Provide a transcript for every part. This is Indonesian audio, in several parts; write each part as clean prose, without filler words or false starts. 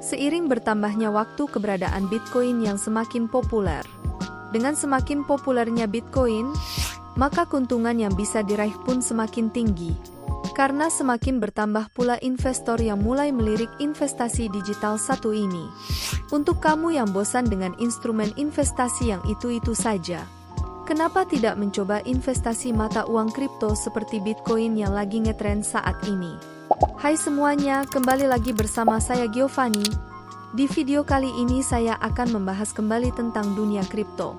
Seiring bertambahnya waktu keberadaan Bitcoin yang semakin populer. Dengan semakin populernya Bitcoin, maka keuntungan yang bisa diraih pun semakin tinggi. Karena semakin bertambah pula investor yang mulai melirik investasi digital satu ini. Untuk kamu yang bosan dengan instrumen investasi yang itu-itu saja, kenapa tidak mencoba investasi mata uang kripto seperti Bitcoin yang lagi ngetren saat ini? Hai semuanya, kembali lagi bersama saya Giovanni. Di video kali ini saya akan membahas kembali tentang dunia kripto.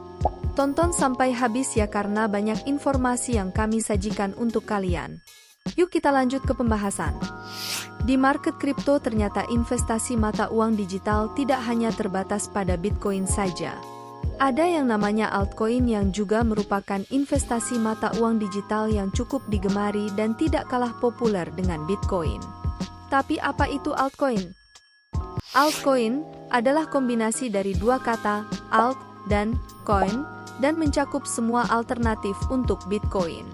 Tonton sampai habis ya karena banyak informasi yang kami sajikan untuk kalian. Yuk kita lanjut ke pembahasan. Di market kripto ternyata investasi mata uang digital tidak hanya terbatas pada Bitcoin saja. Ada yang namanya altcoin yang juga merupakan investasi mata uang digital yang cukup digemari dan tidak kalah populer dengan Bitcoin. Tapi apa itu altcoin? Altcoin adalah kombinasi dari dua kata, alt dan coin, dan mencakup semua alternatif untuk Bitcoin.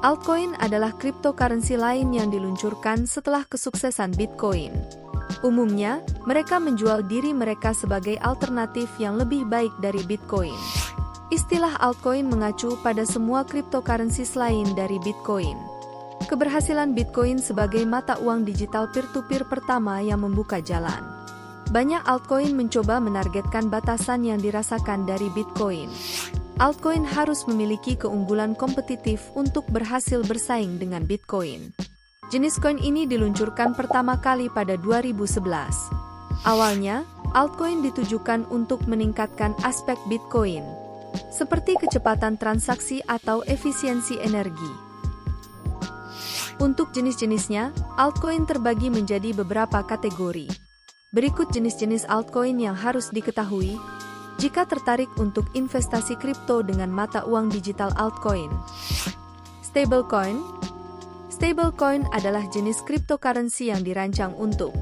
Altcoin adalah cryptocurrency lain yang diluncurkan setelah kesuksesan Bitcoin. Umumnya, mereka menjual diri mereka sebagai alternatif yang lebih baik dari Bitcoin. Istilah altcoin mengacu pada semua cryptocurrency lain dari Bitcoin. Keberhasilan Bitcoin sebagai mata uang digital peer-to-peer pertama yang membuka jalan. Banyak altcoin mencoba menargetkan batasan yang dirasakan dari Bitcoin. Altcoin harus memiliki keunggulan kompetitif untuk berhasil bersaing dengan Bitcoin. Jenis koin ini diluncurkan pertama kali pada 2011. Awalnya, altcoin ditujukan untuk meningkatkan aspek Bitcoin, seperti kecepatan transaksi atau efisiensi energi. Untuk jenis-jenisnya, altcoin terbagi menjadi beberapa kategori. Berikut jenis-jenis altcoin yang harus diketahui jika tertarik untuk investasi kripto dengan mata uang digital altcoin. Stablecoin. Stablecoin adalah jenis cryptocurrency yang dirancang untuk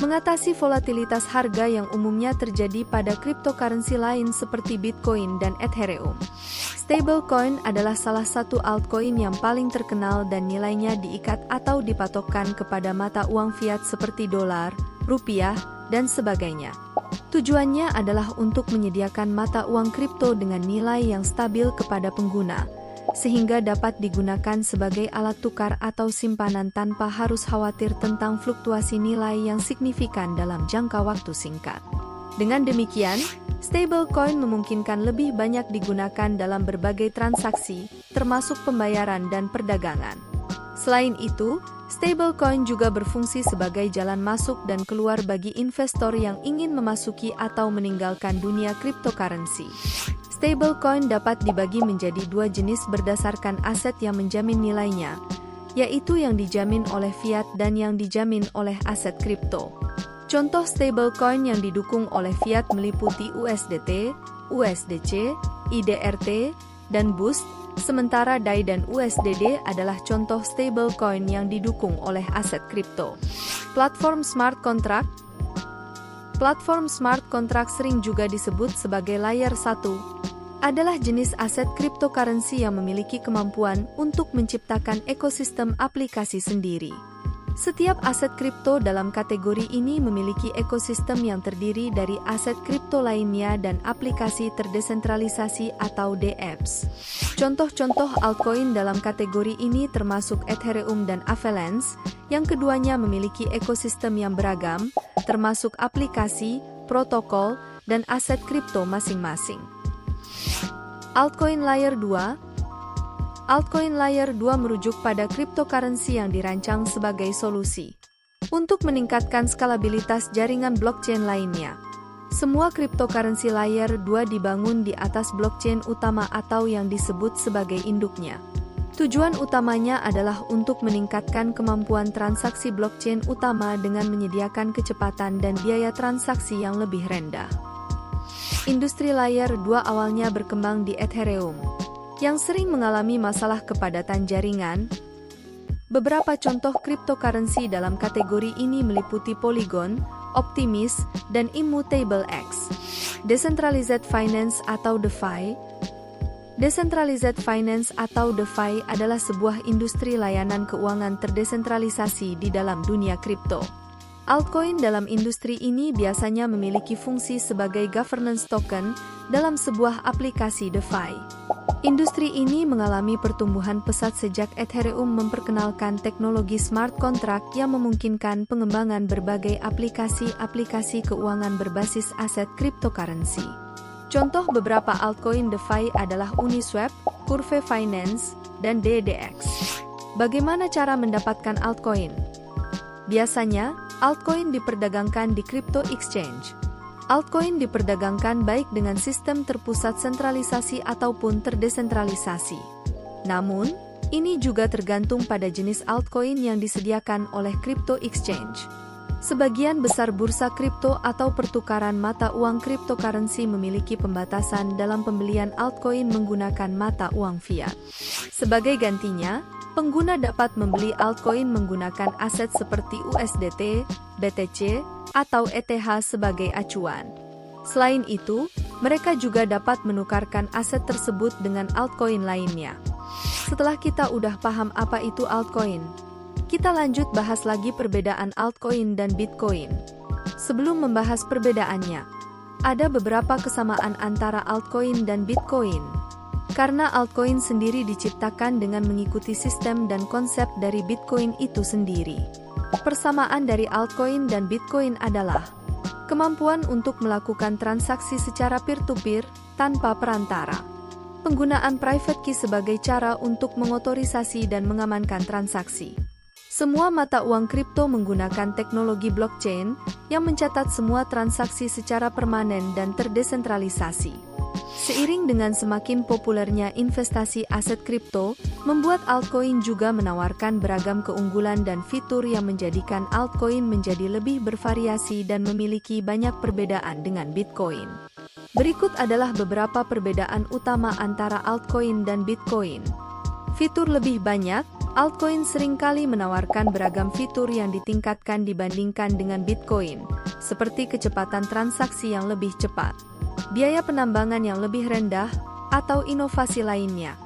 mengatasi volatilitas harga yang umumnya terjadi pada cryptocurrency lain seperti Bitcoin dan Ethereum. Stablecoin adalah salah satu altcoin yang paling terkenal dan nilainya diikat atau dipatokkan kepada mata uang fiat seperti dolar, rupiah, dan sebagainya. Tujuannya adalah untuk menyediakan mata uang kripto dengan nilai yang stabil kepada pengguna, sehingga dapat digunakan sebagai alat tukar atau simpanan tanpa harus khawatir tentang fluktuasi nilai yang signifikan dalam jangka waktu singkat. Dengan demikian, stablecoin memungkinkan lebih banyak digunakan dalam berbagai transaksi, termasuk pembayaran dan perdagangan. Selain itu, stablecoin juga berfungsi sebagai jalan masuk dan keluar bagi investor yang ingin memasuki atau meninggalkan dunia cryptocurrency. Stablecoin dapat dibagi menjadi dua jenis berdasarkan aset yang menjamin nilainya, yaitu yang dijamin oleh fiat dan yang dijamin oleh aset kripto. Contoh stablecoin yang didukung oleh fiat meliputi USDT, USDC, IDRT, dan BUSD, sementara DAI dan USDD adalah contoh stablecoin yang didukung oleh aset kripto. Platform smart contract. Platform smart contract sering juga disebut sebagai layer 1, adalah jenis aset cryptocurrency yang memiliki kemampuan untuk menciptakan ekosistem aplikasi sendiri. Setiap aset kripto dalam kategori ini memiliki ekosistem yang terdiri dari aset kripto lainnya dan aplikasi terdesentralisasi atau dApps. Contoh-contoh altcoin dalam kategori ini termasuk Ethereum dan Avalanche, yang keduanya memiliki ekosistem yang beragam, termasuk aplikasi, protokol, dan aset kripto masing-masing. Altcoin Layer 2. Altcoin Layer 2 merujuk pada cryptocurrency yang dirancang sebagai solusi untuk meningkatkan skalabilitas jaringan blockchain lainnya. Semua cryptocurrency Layer 2 dibangun di atas blockchain utama atau yang disebut sebagai induknya. Tujuan utamanya adalah untuk meningkatkan kemampuan transaksi blockchain utama dengan menyediakan kecepatan dan biaya transaksi yang lebih rendah. Industri Layer 2 awalnya berkembang di Ethereum, yang sering mengalami masalah kepadatan jaringan. Beberapa contoh cryptocurrency dalam kategori ini meliputi Polygon, Optimism, dan Immutable X. Decentralized Finance atau DeFi. Decentralized Finance atau DeFi adalah sebuah industri layanan keuangan terdesentralisasi di dalam dunia kripto. Altcoin dalam industri ini biasanya memiliki fungsi sebagai governance token dalam sebuah aplikasi DeFi. Industri ini mengalami pertumbuhan pesat sejak Ethereum memperkenalkan teknologi smart contract yang memungkinkan pengembangan berbagai aplikasi-aplikasi keuangan berbasis aset cryptocurrency. Contoh beberapa altcoin DeFi adalah Uniswap, Curve Finance, dan DDX. Bagaimana cara mendapatkan altcoin? Biasanya, altcoin diperdagangkan di crypto exchange. Altcoin diperdagangkan baik dengan sistem terpusat sentralisasi ataupun terdesentralisasi. Namun, ini juga tergantung pada jenis altcoin yang disediakan oleh crypto exchange. Sebagian besar bursa kripto atau pertukaran mata uang cryptocurrency memiliki pembatasan dalam pembelian altcoin menggunakan mata uang fiat. Sebagai gantinya, pengguna dapat membeli altcoin menggunakan aset seperti USDT, BTC, atau ETH sebagai acuan. Selain itu, mereka juga dapat menukarkan aset tersebut dengan altcoin lainnya. Setelah kita udah paham apa itu altcoin, kita lanjut bahas lagi perbedaan altcoin dan Bitcoin. Sebelum membahas perbedaannya, ada beberapa kesamaan antara altcoin dan Bitcoin. Karena altcoin sendiri diciptakan dengan mengikuti sistem dan konsep dari Bitcoin itu sendiri. Persamaan dari altcoin dan Bitcoin adalah kemampuan untuk melakukan transaksi secara peer-to-peer tanpa perantara. Penggunaan private key sebagai cara untuk mengotorisasi dan mengamankan transaksi. Semua mata uang kripto menggunakan teknologi blockchain yang mencatat semua transaksi secara permanen dan terdesentralisasi. Seiring dengan semakin populernya investasi aset kripto, membuat altcoin juga menawarkan beragam keunggulan dan fitur yang menjadikan altcoin menjadi lebih bervariasi dan memiliki banyak perbedaan dengan Bitcoin. Berikut adalah beberapa perbedaan utama antara altcoin dan Bitcoin. Fitur lebih banyak, altcoin seringkali menawarkan beragam fitur yang ditingkatkan dibandingkan dengan Bitcoin, seperti kecepatan transaksi yang lebih cepat, biaya penambangan yang lebih rendah, atau inovasi lainnya.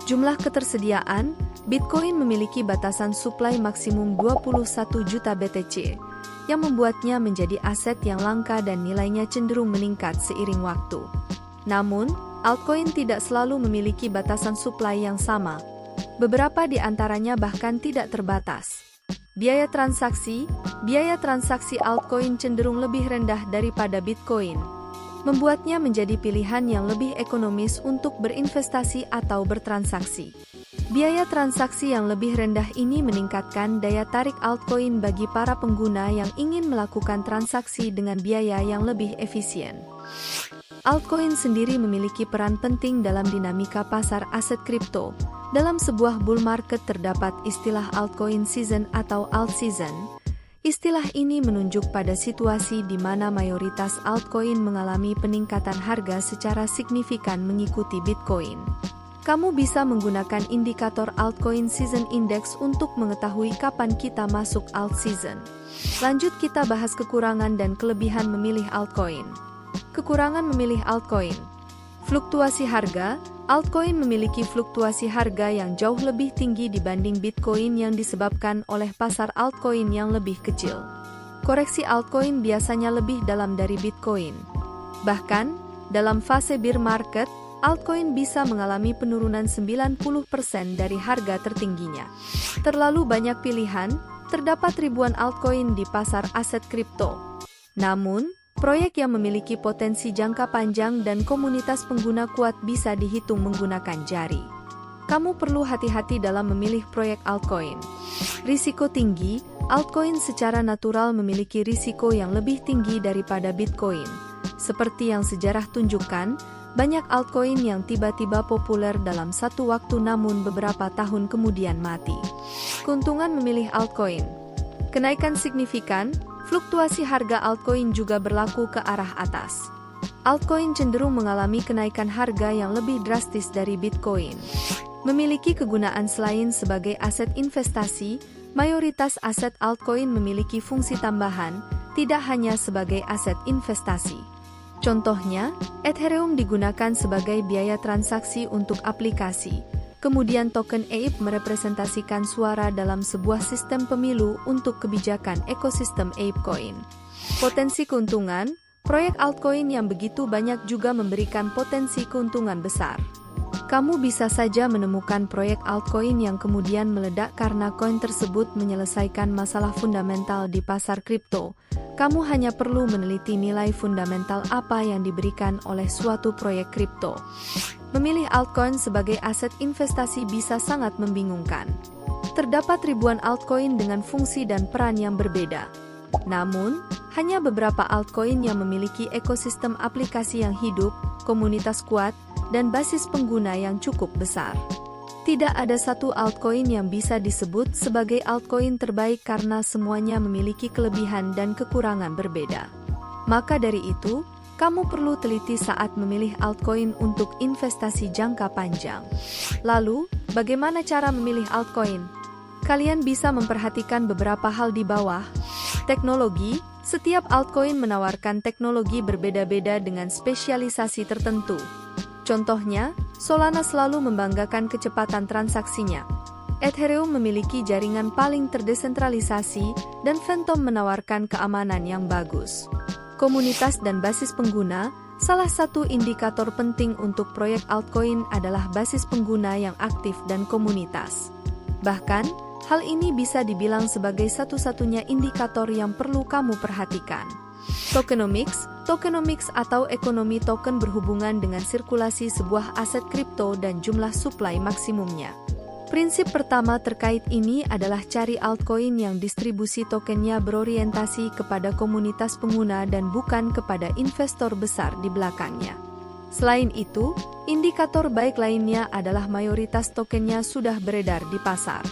Jumlah ketersediaan, Bitcoin memiliki batasan supply maksimum 21 juta BTC, yang membuatnya menjadi aset yang langka dan nilainya cenderung meningkat seiring waktu. Namun, altcoin tidak selalu memiliki batasan supply yang sama. Beberapa di antaranya bahkan tidak terbatas. Biaya transaksi altcoin cenderung lebih rendah daripada Bitcoin, membuatnya menjadi pilihan yang lebih ekonomis untuk berinvestasi atau bertransaksi. Biaya transaksi yang lebih rendah ini meningkatkan daya tarik altcoin bagi para pengguna yang ingin melakukan transaksi dengan biaya yang lebih efisien. Altcoin sendiri memiliki peran penting dalam dinamika pasar aset kripto. Dalam sebuah bull market terdapat istilah altcoin season atau alt season. Istilah ini menunjuk pada situasi di mana mayoritas altcoin mengalami peningkatan harga secara signifikan mengikuti Bitcoin. Kamu bisa menggunakan indikator altcoin season index untuk mengetahui kapan kita masuk alt season. Lanjut kita bahas kekurangan dan kelebihan memilih altcoin. Kekurangan memilih altcoin. Fluktuasi harga. Altcoin memiliki fluktuasi harga yang jauh lebih tinggi dibanding Bitcoin yang disebabkan oleh pasar altcoin yang lebih kecil. Koreksi altcoin biasanya lebih dalam dari Bitcoin. Bahkan, dalam fase bear market, altcoin bisa mengalami penurunan 90% dari harga tertingginya. Terlalu banyak pilihan, terdapat ribuan altcoin di pasar aset kripto. Namun, proyek yang memiliki potensi jangka panjang dan komunitas pengguna kuat bisa dihitung menggunakan jari. Kamu perlu hati-hati dalam memilih proyek altcoin. Risiko tinggi, altcoin secara natural memiliki risiko yang lebih tinggi daripada Bitcoin. Seperti yang sejarah tunjukkan, banyak altcoin yang tiba-tiba populer dalam satu waktu namun beberapa tahun kemudian mati. Keuntungan memilih altcoin. Kenaikan signifikan. Fluktuasi harga altcoin juga berlaku ke arah atas. Altcoin cenderung mengalami kenaikan harga yang lebih drastis dari Bitcoin. Memiliki kegunaan selain sebagai aset investasi, mayoritas aset altcoin memiliki fungsi tambahan, tidak hanya sebagai aset investasi. Contohnya, Ethereum digunakan sebagai biaya transaksi untuk aplikasi, Kemudian token APE merepresentasikan suara dalam sebuah sistem pemilu untuk kebijakan ekosistem ApeCoin. Potensi keuntungan, proyek altcoin yang begitu banyak juga memberikan potensi keuntungan besar. Kamu bisa saja menemukan proyek altcoin yang kemudian meledak karena koin tersebut menyelesaikan masalah fundamental di pasar kripto. Kamu hanya perlu meneliti nilai fundamental apa yang diberikan oleh suatu proyek kripto. Memilih altcoin sebagai aset investasi bisa sangat membingungkan. Terdapat ribuan altcoin dengan fungsi dan peran yang berbeda. Namun, hanya beberapa altcoin yang memiliki ekosistem aplikasi yang hidup, komunitas kuat, dan basis pengguna yang cukup besar. Tidak ada satu altcoin yang bisa disebut sebagai altcoin terbaik karena semuanya memiliki kelebihan dan kekurangan berbeda. Maka dari itu, kamu perlu teliti saat memilih altcoin untuk investasi jangka panjang. Lalu, bagaimana cara memilih altcoin? Kalian bisa memperhatikan beberapa hal di bawah. Teknologi, setiap altcoin menawarkan teknologi berbeda-beda dengan spesialisasi tertentu. Contohnya, Solana selalu membanggakan kecepatan transaksinya. Ethereum memiliki jaringan paling terdesentralisasi, dan Phantom menawarkan keamanan yang bagus. Komunitas dan basis pengguna, salah satu indikator penting untuk proyek altcoin adalah basis pengguna yang aktif dan komunitas. Bahkan, hal ini bisa dibilang sebagai satu-satunya indikator yang perlu kamu perhatikan. Tokenomics atau ekonomi token berhubungan dengan sirkulasi sebuah aset kripto dan jumlah supply maksimumnya. Prinsip pertama terkait ini adalah cari altcoin yang distribusi tokennya berorientasi kepada komunitas pengguna dan bukan kepada investor besar di belakangnya. Selain itu, indikator baik lainnya adalah mayoritas tokennya sudah beredar di pasar.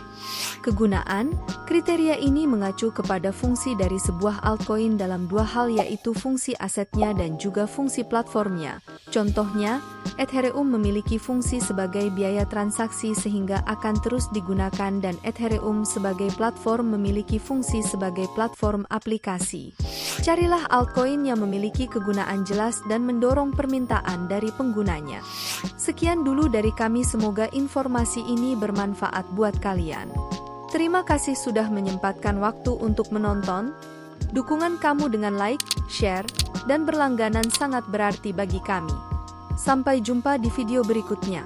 Kegunaan, kriteria ini mengacu kepada fungsi dari sebuah altcoin dalam dua hal yaitu fungsi asetnya dan juga fungsi platformnya. Contohnya, Ethereum memiliki fungsi sebagai biaya transaksi sehingga akan terus digunakan dan Ethereum sebagai platform memiliki fungsi sebagai platform aplikasi. Carilah altcoin yang memiliki kegunaan jelas dan mendorong permintaan dari penggunanya. Sekian dulu dari kami, semoga informasi ini bermanfaat buat kalian. Terima kasih sudah menyempatkan waktu untuk menonton. Dukungan kamu dengan like, share, dan berlangganan sangat berarti bagi kami. Sampai jumpa di video berikutnya.